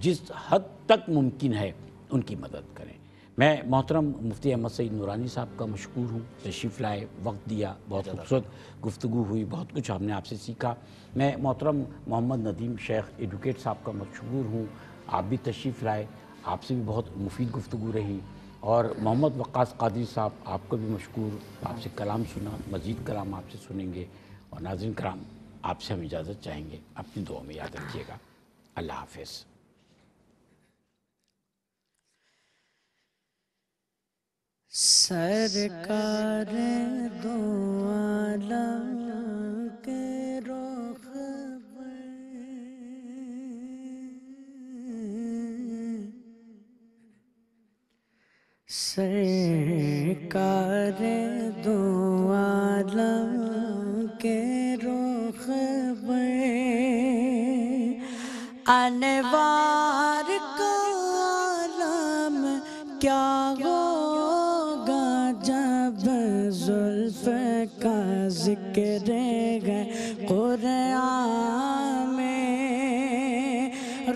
جس حد تک ممکن ہے ان کی مدد کریں. میں محترم مفتی احمد سعید نورانی صاحب کا مشکور ہوں, تشریف لائے, وقت دیا, بہت خوبصورت گفتگو ہوئی, بہت کچھ ہم نے آپ سے سیکھا. میں محترم محمد ندیم شیخ ایڈوکیٹ صاحب کا مشکور ہوں, آپ بھی تشریف لائے, آپ سے بھی بہت مفید گفتگو رہی. اور محمد وقاص قادری صاحب آپ کو بھی مشکور, آپ سے کلام سنا, مزید کلام آپ سے سنیں گے. اور ناظرین کرام, آپ سے ہم اجازت چاہیں گے, اپنی دعا میں یاد رکھیے گا. اللہ حافظ. سرکار دو عالم کے رخ پر سرکار دو عالم کے رخ پر انوار کا عالم کیا ہوگا جب زلف کا ذکر ہے قرآن میں.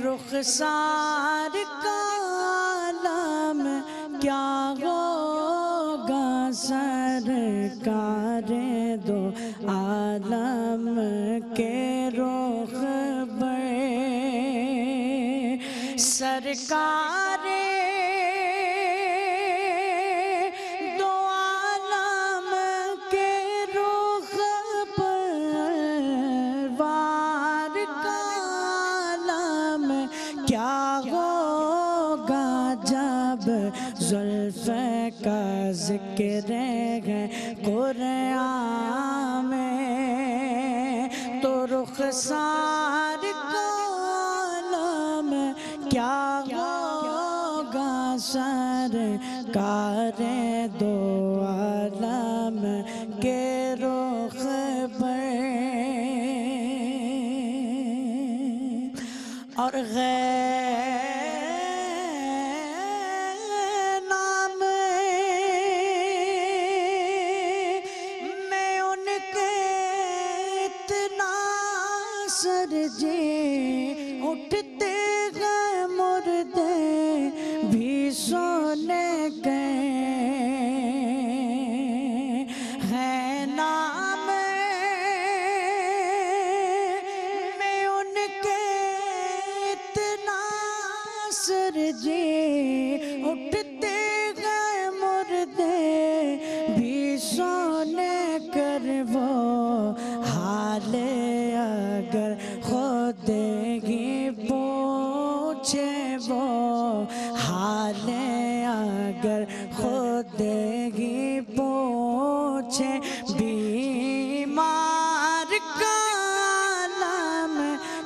رخسار کا عالم کیا ہوگا سرکار دو عالم کے رخ پر سرکار دو عالم کے رخ پر انوار کا عالم کیا ہوگا جب زلف کا ذکر ہے قرآن میں. تو رخسار کا عالم کیا ہوگا سرکار دو عالم کے رخ پر. اور نام میں ان کے اتنا سرجے اٹھتے گئے مردے بھی سونے گئے ہیں. نام میں ان کے اتنا سرجے اٹھتے گئے مردے بھی سونے کر. وہ حال اگر خود ہی پوچھے, وہ حال اگر خود ہی پوچھے, بیمار کا عالم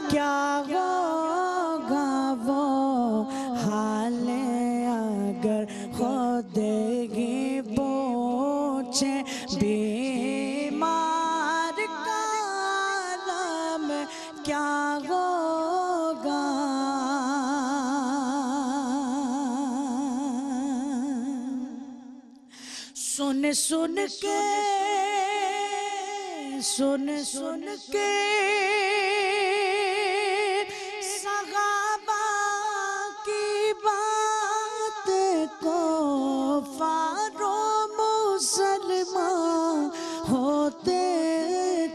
کیا ہوگا وہ حال اگر خود ہی پوچھے. بیمار کا عالم کیا ہوگا سن سن کے صحابہ کی بات کو فارو مسلمان ہوتے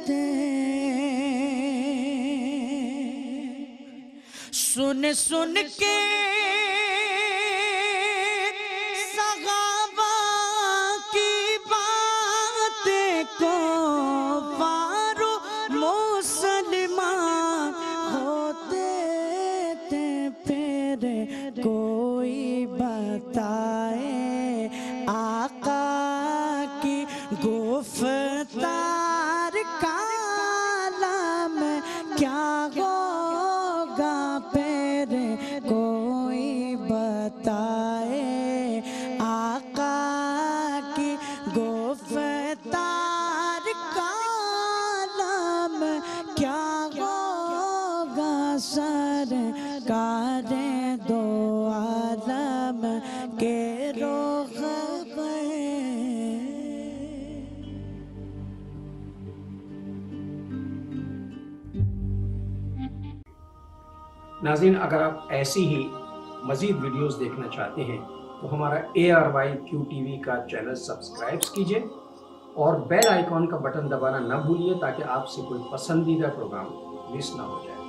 تھے. سن کے صحابہ کی بات کو فارو مسلمان ہوتے تھے. پھر کوئی بتائے آقا کی گفتار کا کاریں دو عالم کے رخ پر۔ ناظرین، اگر آپ ایسی ہی مزید ویڈیوز دیکھنا چاہتے ہیں تو ہمارا ARYQTV کا چینل سبسکرائب کیجئے اور بیل آئیکن کا بٹن دبانا نہ بھولیے تاکہ آپ سے کوئی پسندیدہ پروگرام مس نہ ہو جائے۔